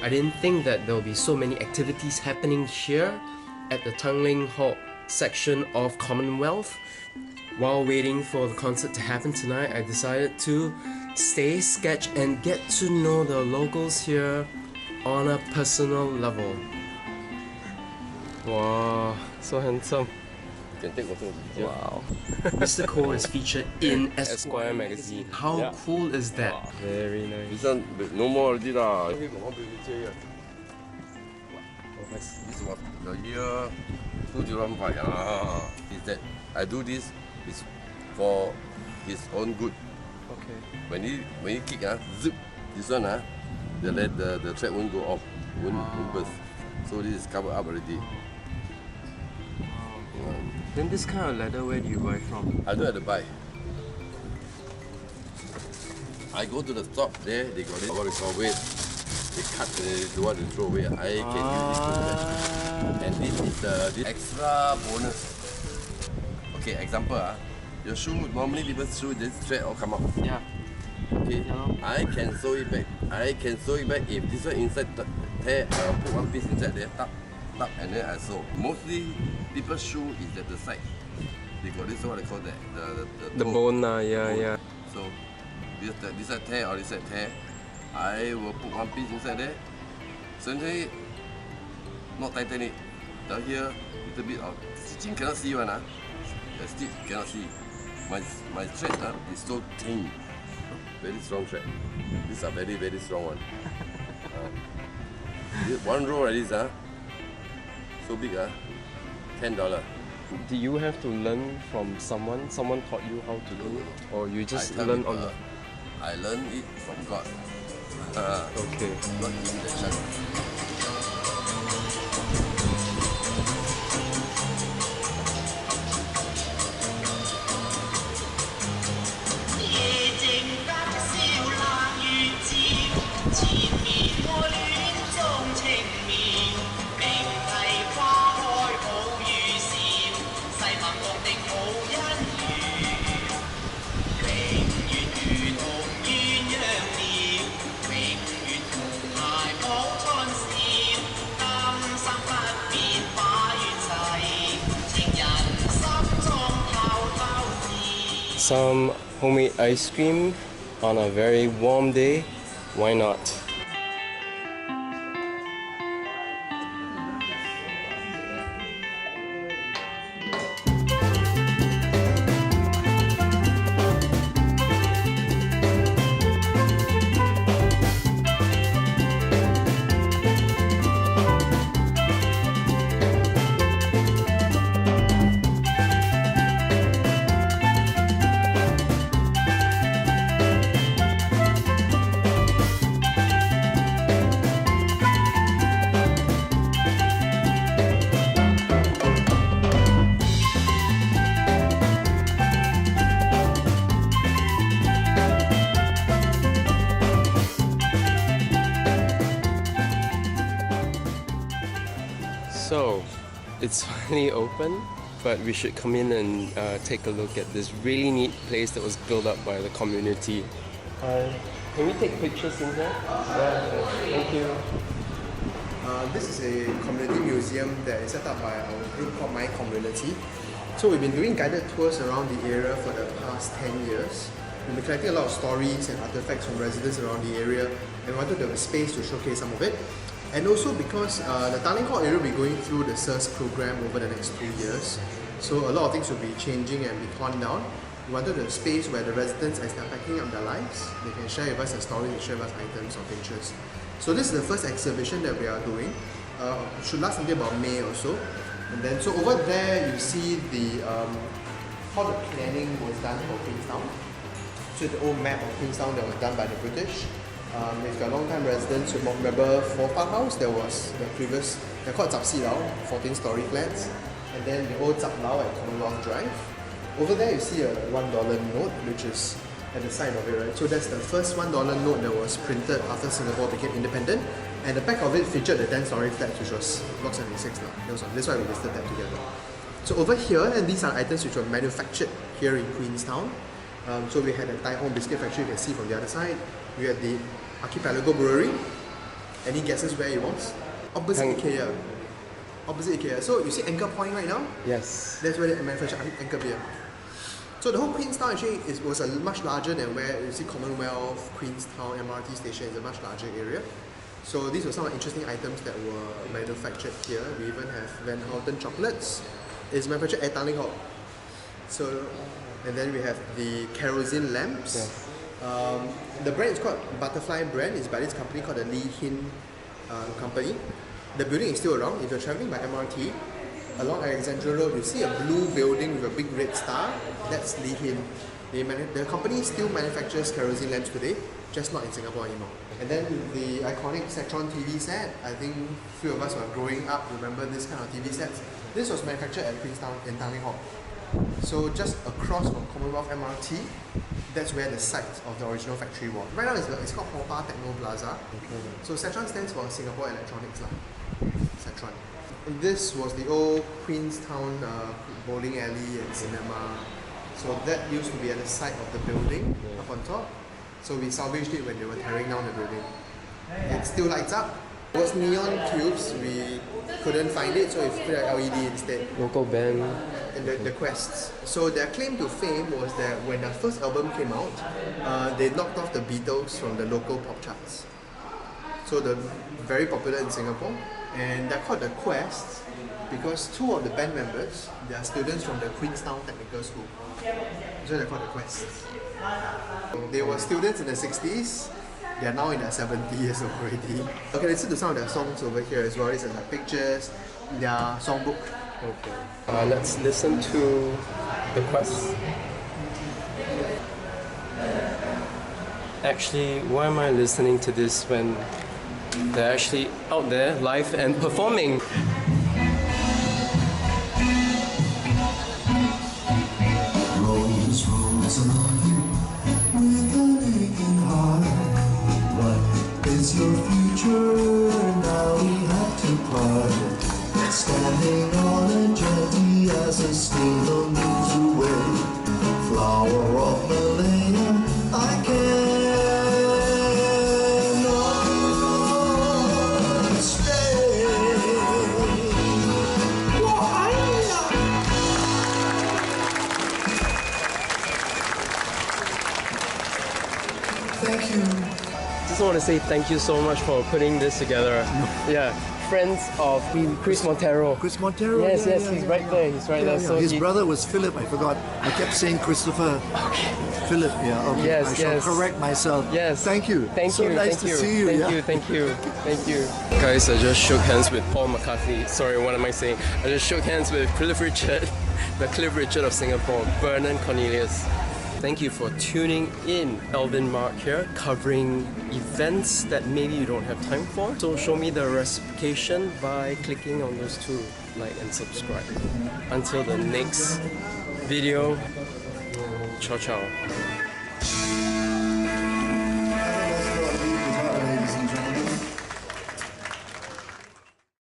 I didn't think that there will be so many activities happening here at the Tanglin Halt section of Commonwealth. While waiting for the concert to happen tonight, I decided to stay, sketch, and get to know the locals here on a personal level. Wow, so handsome. You can take photo of the Wow. Mr. Koh is featured in Esquire magazine. How cool is that? Wow. Very nice. This one, no more already lah. This was the year 2015. Is that I do this is for his own good. Okay. When he kick zip, this one the thread won't go off, won't burst. So this is covered up already. Then this kind of leather, where do you buy from? I don't have to buy. I go to the shop there, they got it, what they call weight. They cut, they don't want to throw away. I can use this to that. And this is the extra bonus. Okay, example, your shoe, normally people's shoe, this thread all come out. Yeah. Okay, I can sew it back. I can sew it back if this one inside tear, put one piece inside there, tap, and then I sew. Mostly people's shoe is at the side. They got this what they call that, the bone, yeah. So this side tear or this side tear, I will put one piece inside there. Suddenly, not tighten it. Down here, little bit of stitching cannot see one the stitch cannot see. My thread is so thin, very strong thread. These are very very strong one. One row like this so big $10. Do you have to learn from someone? Someone taught you how to do it, or you just learn on the? I learned it from God. Okay. Not in the church. Some homemade ice cream on a very warm day. Why not? So, it's finally open, but we should come in and take a look at this really neat place that was built up by the community. Can we take pictures in here? Yeah, thank you. This is a community museum that is set up by our group called My Community. So we've been doing guided tours around the area for the past 10 years. We've been collecting a lot of stories and artifacts from residents around the area, and we wanted to have a space to showcase some of it. And also because the Tanglin Halt area will be going through the SIRS program over the next 2 years. So a lot of things will be changing and be torn down. We wanted a space where the residents, as they're packing up their lives, they can share with us a story, and share with us items of interest. So this is the first exhibition that we are doing. It should last until about May or so. And then, so over there you see the how the planning was done for Queenstown. So the old map of Queenstown that was done by the British. If you're a long-time residents, you remember for farmhouse, there was the previous, they're called Zap Si Lao, 14-story flats, and then the old Zap Lao at Commonwealth Drive. Over there you see a $1 note, which is at the side of it, right? So that's the first $1 note that was printed after Singapore became independent, and the back of it featured the 10-story flats, which was Block 76 now. That's why we listed that together. So over here, and these are items which were manufactured here in Queenstown. So we had a Thai Home Biscuit Factory, you can see from the other side. We had the Archipelago Brewery, Any guesses where it was? Opposite IKEA. Opposite IKEA. So you see Anchor Point right now? Yes. That's where they manufacture Anchor beer. So the whole Queenstown actually was much larger than where you see Commonwealth, Queenstown, MRT station is a much larger area. So these were some of the interesting items that were manufactured here. We even have Van Houten chocolates. It's manufactured at Tanglin Halt. So, and then we have the kerosene lamps. Yes. The brand is called Butterfly brand. It's by this company called the Lee Hin company. The building is still around. If you're traveling by MRT, along Alexandra Road, you see a blue building with a big red star. That's Lee Hin. The company still manufactures kerosene lamps today, just not in Singapore anymore. And then the iconic Satron TV set. I think a few of us who are growing up remember this kind of TV sets. This was manufactured at Queenstown in Tanglin Halt. So just across from Commonwealth MRT, that's where the site of the original factory was. Right now it's called Hopa Techno Plaza. So Satron stands for Singapore Electronics. Satron. And this was the old Queenstown bowling alley and cinema. So that used to be at the side of the building up on top. So we salvaged it when they were tearing down the building. It still lights up. It was neon tubes, we couldn't find it, so we put an LED instead. Local band. And the Quests. So their claim to fame was that when their first album came out, they knocked off the Beatles from the local pop charts. So they're very popular in Singapore. And they're called the Quests because two of the band members, they are students from the Queenstown Technical School. So they're called the Quests. They were students in the 60s. They are now in their 70s already. Okay, let's listen to some of their songs over here as well. These are their pictures, their songbook. Okay. Let's listen to the Quest. Actually, why am I listening to this when they're actually out there live and performing? Rose, rose, I love you with an aching heart. What is your future? Now we have to part. Standing on a jetty as a steamer moves away. Flower of Malaya, I cannot stay. Thank you. Just want to say thank you so much for putting this together. Yeah. Friends of Chris Montero. Chris Montero? Yes, yeah, yes, yeah, he's yeah, right yeah. there. He's right there. So his brother was Philip. I forgot. I kept saying Christopher. Okay. Philip. Yeah. Okay. Yes, I shall correct myself. Yes. Thank you. Thank so you. nice thank to you. see you. Thank yeah. you. Thank you. Thank you. Guys, I just shook hands with Paul McCartney. Sorry, what am I saying? I just shook hands with Cliff Richard, the Cliff Richard of Singapore, Vernon Cornelius. Thank you for tuning in. Alvin Mark here, covering events that maybe you don't have time for. So show me the reciprocation by clicking on those two, like and subscribe. Until the next video, ciao ciao.